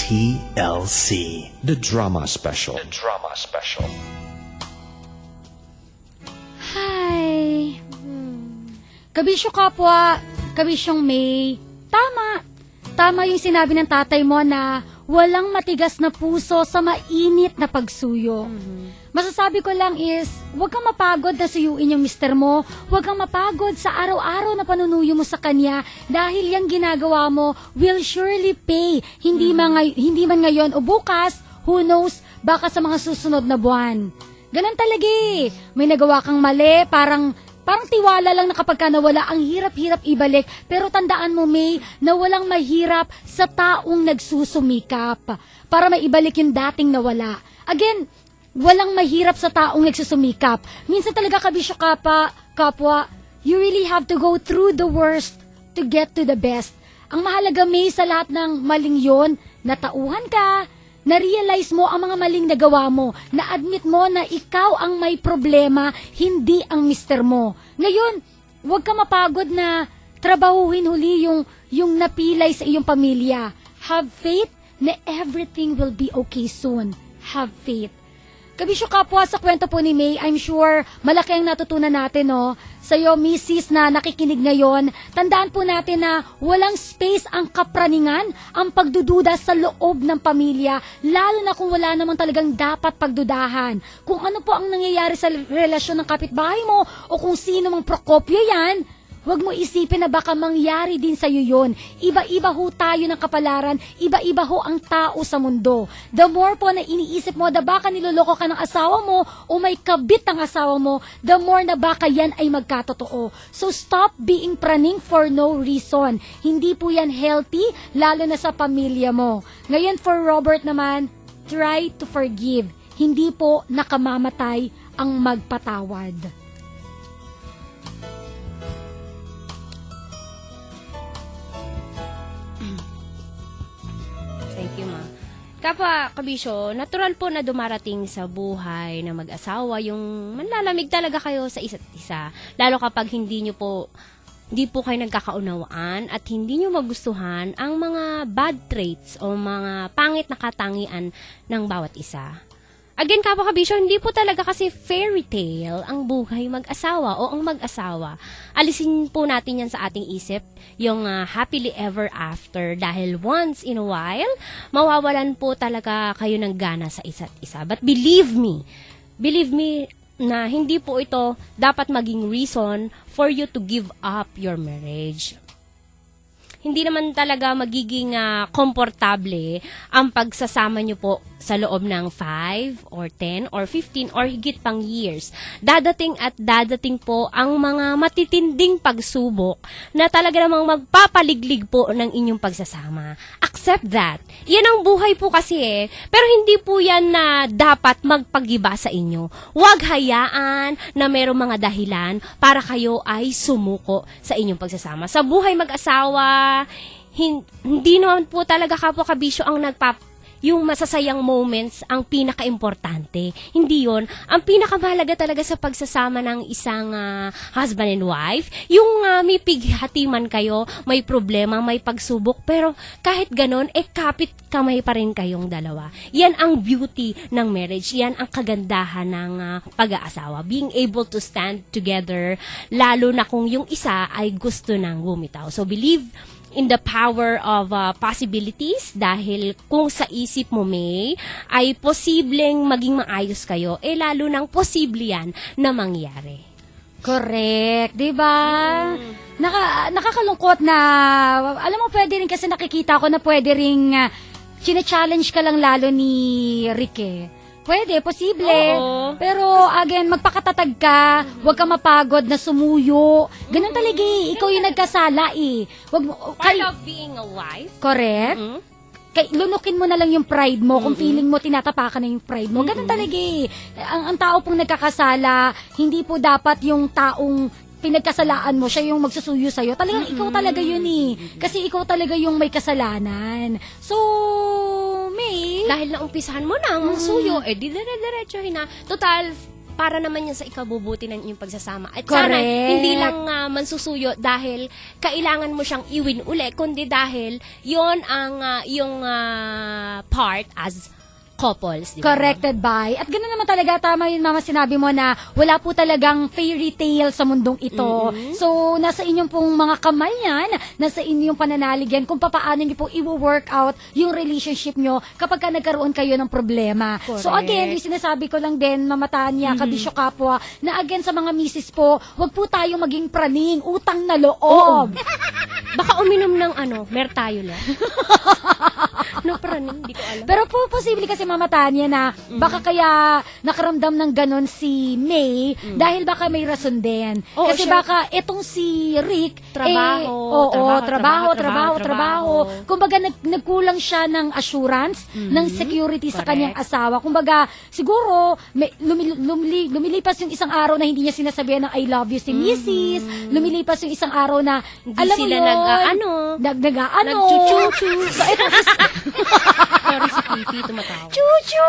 Speaker 5: TLC.
Speaker 2: The Drama Special.
Speaker 6: Hi. Kabisyo kapwa, kabisyong May. Tama yung sinabi ng tatay mo na walang matigas na puso sa mainit na pagsuyo. Masasabi ko lang is, huwag kang mapagod na suyuin yung mister mo. Huwag kang mapagod sa araw-araw na panunuyo mo sa kanya dahil yung ginagawa mo will surely pay. Hindi man ngayon o bukas, who knows, baka sa mga susunod na buwan. Ganun talaga eh. May nagawa kang mali, parang tiwala lang na kapag ka nawala, ang hirap-hirap ibalik. Pero tandaan mo, May, na walang mahirap sa taong nagsusumikap para maibalik yung dating nawala. Again, walang mahirap sa taong nagsusumikap. Minsan talaga, kabisyo kapwa, you really have to go through the worst to get to the best. Ang mahalaga, May, sa lahat ng maling yon, natauhan ka, na-realize mo ang mga maling nagawa mo, na-admit mo na ikaw ang may problema, hindi ang mister mo. Ngayon, huwag ka mapagod na trabahuhin huli yung napilay sa iyong pamilya. Have faith na everything will be okay soon. Have faith. Kabisyo kapwa, sa kwento po ni May, I'm sure malaki ang natutunan natin, no? Sa'yo, Mrs. na nakikinig ngayon, tandaan po natin na walang space ang kapraningan, ang pagdududa sa loob ng pamilya, lalo na kung wala namang talagang dapat pagdudahan. Kung ano po ang nangyayari sa relasyon ng kapitbahay mo o kung sino mang prokopyo yan, huwag mo isipin na baka mangyari din sa'yo yun. Iba-iba ho tayo ng kapalaran, iba-iba ho ang tao sa mundo. The more po na iniisip mo na baka niloloko ka ng asawa mo o may kabit ang asawa mo, the more na baka yan ay magkatotoo. So stop being praning for no reason. Hindi po yan healthy, lalo na sa pamilya mo. Ngayon for Robert naman, try to forgive. Hindi po nakamamatay ang magpatawad.
Speaker 11: Thank you, ma. Kapwa, kabisyo, natural po na dumarating sa buhay na mag-asawa yung manlalamig talaga kayo sa isa't isa. Lalo kapag hindi po kayo nagkakaunawaan at hindi nyo magustuhan ang mga bad traits o mga pangit na katangian ng bawat isa. Again, kapwa kabisyo, hindi po talaga kasi fairy tale ang buhay mag-asawa o ang mag-asawa. Alisin po natin yan sa ating isip, yung happily ever after, dahil once in a while, mawawalan po talaga kayo ng gana sa isa't isa. But believe me na hindi po ito dapat maging reason for you to give up your marriage. Hindi naman talaga magiging komportable ang pagsasama nyo po sa loob ng 5 or 10 or 15 or higit pang years. Dadating at dadating po ang mga matitinding pagsubok na talaga namang magpapaliglig po ng inyong pagsasama. Accept that. Yan ang buhay po kasi Pero hindi po yan na dapat magpagiba sa inyo. Huwag hayaan na mayroong mga dahilan para kayo ay sumuko sa inyong pagsasama. Sa buhay mag-asawa, hindi naman po talaga kapwa kabisyo ang yung masasayang moments ang pinaka-importante. Hindi yon. Ang pinakamahalaga talaga sa pagsasama ng isang husband and wife, yung may pighatiman kayo, may problema, may pagsubok, pero kahit ganon, kapit kamay pa rin kayong dalawa. Yan ang beauty ng marriage. Yan ang kagandahan ng pag-aasawa. Being able to stand together, lalo na kung yung isa ay gusto nang bumitaw. So believe in the power of possibilities, dahil kung sa isip mo, May, ay posibleng maging maayos kayo, lalo nang posible yan na mangyari.
Speaker 6: Correct, di ba? Nakakalungkot na, alam mo, pwede rin kasi nakikita ko na pwede rin chine-challenge ka lang lalo ni Rick Pwede, posible.
Speaker 11: Oo.
Speaker 6: Pero again, magpakatatag ka, huwag ka mapagod na sumuyo. Ganun talaga ikaw yung nagkasala
Speaker 11: Part of being a wife.
Speaker 6: Correct. Lunukin mo na lang yung pride mo kung feeling mo tinatapakan na yung pride mo. Ganun talaga Ang tao pong nagkakasala, hindi po dapat yung taong pinagkasalaan mo, siya yung magsusuyo sa'yo. Talagang ikaw talaga yun Kasi ikaw talaga yung may kasalanan. So, May,
Speaker 11: dahil naumpisahan mo na ang suyo, di dire-diretso na. Total, para naman yan sa ikabubuti ng inyong pagsasama. At sana,
Speaker 6: Correct.
Speaker 11: hindi lang mansusuyo dahil kailangan mo siyang iwin uli, kundi dahil yon ang iyong part as couples. Di ba?
Speaker 6: Corrected by. At ganoon naman talaga, tama yun mama, sinabi mo na wala po talagang fairy tale sa mundong ito. So, nasa inyong pong mga kamay yan, nasa inyong pananalig yan kung paano nyo po i-work out yung relationship nyo kapag ka nagkaroon kayo ng problema.
Speaker 11: Correct.
Speaker 6: So again, yung sinasabi ko lang din, Mama Tanya, Kabisyo Kapwa, na again sa mga misis po, wag po tayong maging praning, utang na loob.
Speaker 11: Baka uminom ng mertayo lang. No, praning, hindi ko alam.
Speaker 6: Pero po, posible kasi Mama Tanya na baka kaya nakaramdam ng ganon si May dahil baka may rason din.
Speaker 11: Oo,
Speaker 6: Kasi
Speaker 11: siya-
Speaker 6: baka itong si Rick,
Speaker 11: Trabaho.
Speaker 6: Kumbaga nagkulang siya ng assurance, ng security sa kanyang asawa. Kumbaga, siguro lumilipas yung isang araw na hindi niya sinasabihan ng I love you si Mrs. Lumilipas yung isang araw na
Speaker 11: Hindi
Speaker 6: alam mo
Speaker 11: sila
Speaker 6: yun, nag-ano.
Speaker 11: Nagchuchu.
Speaker 6: So, ito
Speaker 11: Sorry si Fifi, tumatawa.
Speaker 6: Chuchu!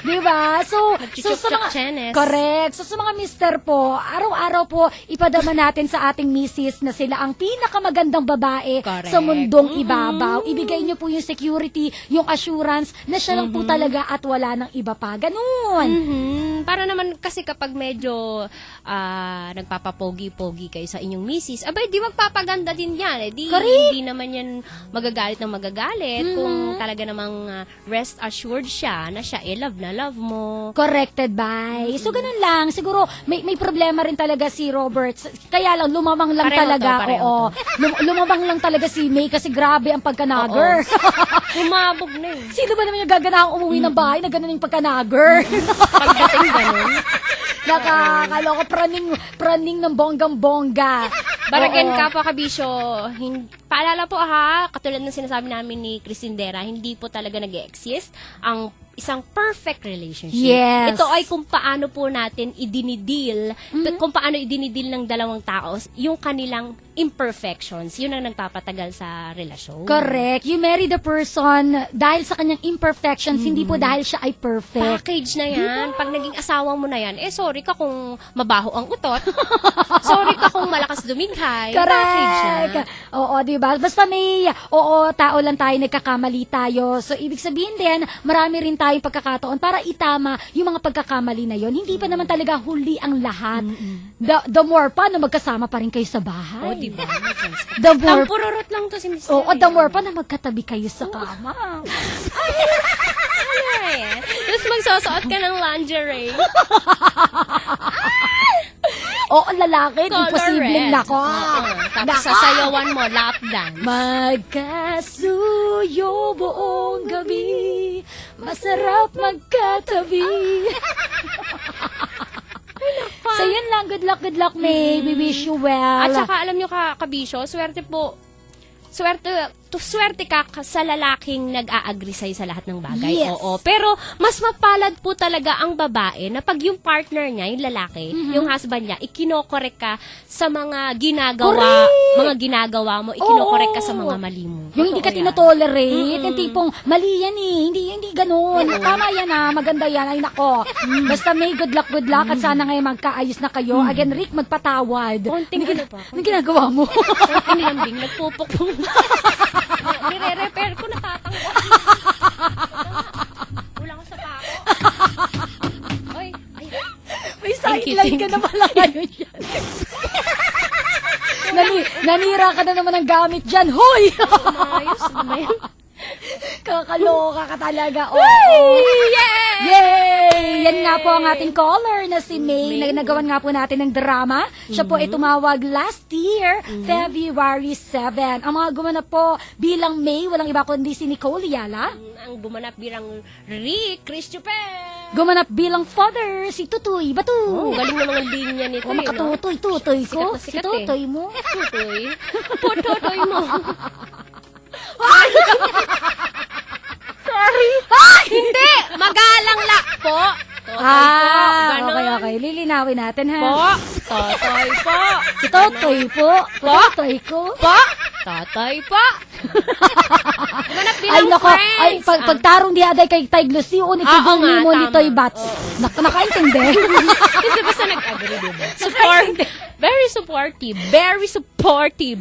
Speaker 6: Diba? So sa mga...
Speaker 11: Chenes.
Speaker 6: Correct. So, sa mga mister po, araw-araw po, ipadama natin sa ating misis na sila ang pinakamagandang babae
Speaker 11: Correct.
Speaker 6: sa mundong ibabaw. Ibigay niyo po yung security, yung assurance na siya lang po talaga at wala ng iba pa. Ganun.
Speaker 11: Para naman kasi kapag medyo nagpapapogi-pogi kayo sa inyong misis, abay, di magpapaganda din yan. Di,
Speaker 6: Correct.
Speaker 11: hindi naman yan magagalit ng magagalit. Kung talaga namang rest assured siya na siya love na love mo.
Speaker 6: Corrected by. So, ganun lang. Siguro, may problema rin talaga si Robert. Kaya lang, lumamang lang
Speaker 11: Pareho
Speaker 6: talaga.
Speaker 11: to, pareho
Speaker 6: Oo. Lumamang lang talaga si May kasi grabe ang pagkanager.
Speaker 11: Umabog na eh.
Speaker 6: Sino ba naman yung gaganahang umuwi ng bahay na ganun yung pagkanager?
Speaker 11: Pagdating ganun.
Speaker 6: Nakakaloka, praning ng bonggang-bongga.
Speaker 11: Baragan
Speaker 6: Oo.
Speaker 11: Kapwa Kabisyo, paalala po katulad ng sinasabi namin ni Cristindera, hindi po talaga nag-exist ang isang perfect relationship.
Speaker 6: Yes.
Speaker 11: Ito ay kung paano po natin idinidil, kung paano idinidil ng dalawang tao yung kanilang imperfections. Yun ang nagpapatagal sa relasyon.
Speaker 6: Correct. You marry the person dahil sa kanyang imperfections, hindi po dahil siya ay perfect.
Speaker 11: Package na yan. Pag naging asawa mo na yan, sorry ka kung mabaho ang utot. Sorry ka kung malakas dumighay. Package na.
Speaker 6: Correct. Oo, diba? Basta tao lang tayo, nagkakamali tayo. So, ibig sabihin din, marami rin tayong pagkakataon para itama yung mga pagkakamali na yon. Hindi pa naman talaga huli ang lahat. The more pa na magkasama pa rin kayo sa bahay.
Speaker 11: Diba?
Speaker 6: The more...
Speaker 11: Tampururot lang to si Mr.
Speaker 6: Oo, the more pa na magkatabi kayo sa kama.
Speaker 11: Tapos magsusuot ka ng lingerie.
Speaker 6: Oo, lalaki,
Speaker 11: Color
Speaker 6: imposibleng
Speaker 11: red.
Speaker 6: nako.
Speaker 11: Tapos sasayawan mo, lap dance.
Speaker 6: Magkasuyo buong gabi, masarap magkatabi. So yun lang, good luck, May. We wish you well.
Speaker 11: At saka alam nyo Kabisyo, swerte ka sa lalaking nag-a-agree sa'yo sa lahat ng bagay.
Speaker 6: Yes.
Speaker 11: Oo. Pero mas mapalad po talaga ang babae na pag yung partner niya, yung lalaki, yung husband niya, ikinokorek ka sa mga ginagawa mo, ikinokorek ka sa mga mali mo.
Speaker 6: Yung hindi ka
Speaker 11: Totoo yan.
Speaker 6: tinotolerate, yung tipong mali yan hindi ganun. Tama yan maganda yan, ay nako. Basta May, good luck, at sana ngayon magkaayos na kayo. Again, Rick, magpatawad.
Speaker 11: Konting ano pa?
Speaker 6: Anong ginagawa mo?
Speaker 11: Konting lambing, nagpupok-pok. Nire-repair ko, natatanggal. Wala ko sa pako. Oy, ay.
Speaker 6: May sideline ka na pala ngayon yan. Nanira ka na naman ng gamit dyan. Hoy!
Speaker 11: Umayos,
Speaker 6: Kakaloka ka talaga.
Speaker 11: Yay!
Speaker 6: Yay! Yan nga po ang ating caller na si May. Nagawan nga po natin ng drama. Siya po ay tumawag last year, February 7. Ang mga gumanap po bilang May, walang iba kundi si Nicole Yala.
Speaker 11: Ang gumanap bilang Rick Christopher.
Speaker 6: Gumanap bilang father, si Tutoy Batu.
Speaker 11: Oh, galing na mga linya nito.
Speaker 6: Makatutoy ko.
Speaker 11: Sikat
Speaker 6: Si Tutoy mo.
Speaker 11: Tutoy? Putotoy mo.
Speaker 6: Sorry.
Speaker 11: Hindi! Magalang lak po.
Speaker 6: Okay. Lilinawin natin, ha?
Speaker 11: Po. Totoy po.
Speaker 6: Si Totoy po.
Speaker 11: Po.
Speaker 6: Totoy ko.
Speaker 11: Po.
Speaker 15: Tatay pa. Ganap
Speaker 6: Ay,
Speaker 15: bilang
Speaker 6: nako.
Speaker 15: friends.
Speaker 6: Ay, pagtarong di aday kay Tay Lucy, o
Speaker 15: Oo
Speaker 6: ikigong
Speaker 15: nga,
Speaker 6: mo ni
Speaker 15: tama.
Speaker 6: Toy Bats. Nakaintindi.
Speaker 15: Hindi basta nag-agree, diba? Very supportive. Very supportive.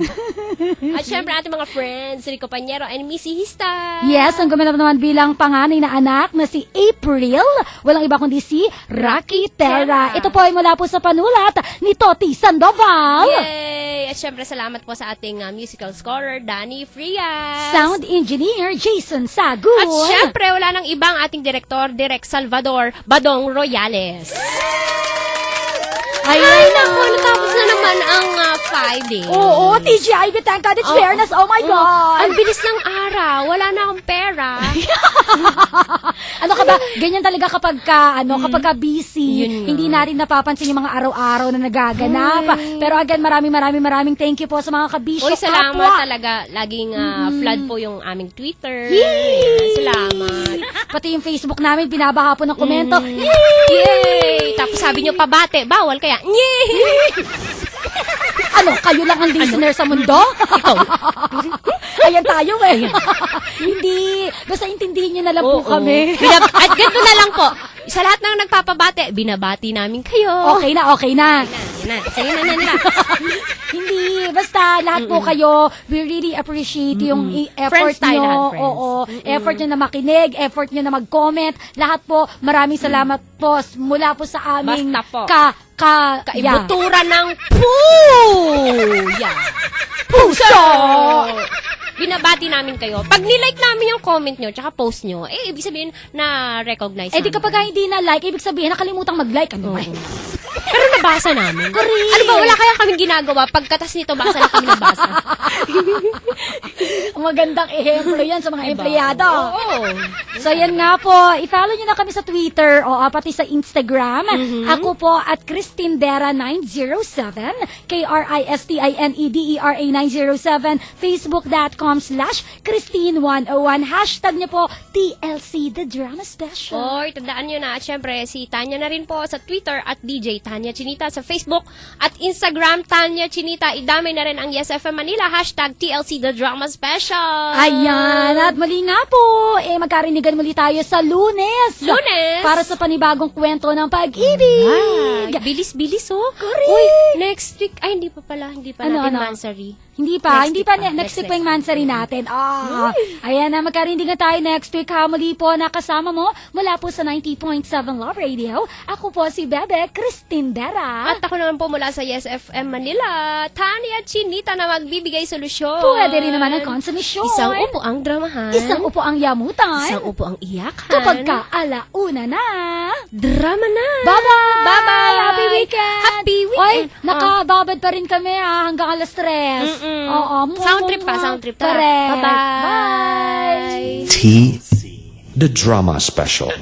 Speaker 15: At syempre, ating mga friends, Rico Pañero and Missy Hista.
Speaker 6: Yes, ang gumanap naman bilang panganay na anak na si April. Walang iba kundi si Rocky Terra. Ito po ay mula po sa panulat ni Toti Sandoval.
Speaker 15: Yay! At syempre, salamat po sa ating musical scorer, Danny Frias.
Speaker 6: Sound engineer Jason Sagun.
Speaker 15: At syempre, wala nang ibang ating direktor, Direk Salvador Badong Royales. Ay, naku, natapos na naman ang 5 days.
Speaker 6: Oo, TGI, thank God it's fairness. Oh my God.
Speaker 15: Ang bilis ng araw. Wala na akong pera.
Speaker 6: Ano ka ba? Ganyan talaga kapag ka, kapag ka busy.
Speaker 15: Yun nga.
Speaker 6: Hindi natin napapansin yung mga araw-araw na nagaganap. Pero again, maraming thank you po sa mga kabisyo.
Speaker 15: Uy, salamat
Speaker 6: kapwa.
Speaker 15: talaga. Laging flood po yung aming Twitter.
Speaker 6: Yay!
Speaker 15: Salamat.
Speaker 6: Pati yung Facebook namin, binabaha po ng komento.
Speaker 15: Yay! Tapos sabi nyo, pabate. Bawal kaya. Yay!
Speaker 6: Ano, kayo lang ang listener sa mundo?
Speaker 15: Ikaw.
Speaker 6: Ayan tayo eh. Hindi. Basta intindihin nyo na lang po kami.
Speaker 15: At ganito na lang po. Sa lahat ng nagpapabate, binabati namin kayo.
Speaker 6: Okay na.
Speaker 15: Sige na.
Speaker 6: Hindi. Basta lahat po kayo, we really appreciate yung effort
Speaker 15: Friends tayo lahat,
Speaker 6: nyo.
Speaker 15: friends.
Speaker 6: Oo. Effort nyo na makinig, effort nyo na mag-comment. Lahat po, maraming salamat po mula po sa aming
Speaker 15: Basta po.
Speaker 6: kaibuturan
Speaker 15: ng
Speaker 6: puso.
Speaker 15: Binabati namin kayo. Pag nilike namin yung comment nyo, tsaka post nyo, ibig sabihin na recognize
Speaker 6: Eh di kapag hindi na like, ibig sabihin nakalimutang mag-like. Ano ba?
Speaker 15: Pero nabasa namin.
Speaker 6: Correct.
Speaker 15: Ano ba, wala kayang kaming ginagawa. Pagkatas nito, basa na kami nabasa.
Speaker 6: Magandang ehemplo yan sa mga empleyado.
Speaker 15: Oo.
Speaker 6: So yan nga po, i-follow nyo na kami sa Twitter o pati sa Instagram. Ako po at Cristindera907, Kristinedera 907, Facebook.com/Christine101. Hashtag nyo po TLC The Drama Special.
Speaker 15: Oy, tandaan nyo na. At syempre, si Tanya na rin po sa Twitter at DJ Tanya Chinita sa Facebook at Instagram, Tanya Chinita. Idamay na rin ang Yes FM Manila. Hashtag TLC The Drama Special.
Speaker 6: Ayan, at mali nga po, magkarinigan muli tayo sa Lunes. Para sa panibagong kwento ng pag-ibig.
Speaker 15: Bilis-bilis, oh.
Speaker 6: Correct.
Speaker 15: Uy, next week. Ay, hindi pa natin Mansari.
Speaker 6: Hindi pa. Next week pa yung mansari natin. Ayan na, magkarindigan tayo next week. Muli po, nakasama mo mula po sa 90.7 Love Radio. Ako po si Bebe Cristindera.
Speaker 15: At ako naman po mula sa Yes FM Manila, Tanya Chinita na magbibigay solusyon.
Speaker 6: Pwede rin naman ang konsumisyon.
Speaker 15: Isang upo ang dramahan.
Speaker 6: Isang upo ang yamutan.
Speaker 15: Isang upo ang iyakan.
Speaker 6: Kapag ka alauna na.
Speaker 15: Drama na.
Speaker 6: Bye-bye.
Speaker 15: Bye-bye.
Speaker 6: Happy weekend.
Speaker 15: Happy weekend.
Speaker 6: Oy, nakababad pa rin kami hanggang alas 3. Oo.
Speaker 15: Sound trip pa.
Speaker 6: Correct.
Speaker 15: Bye-bye.
Speaker 2: T. The Drama Special.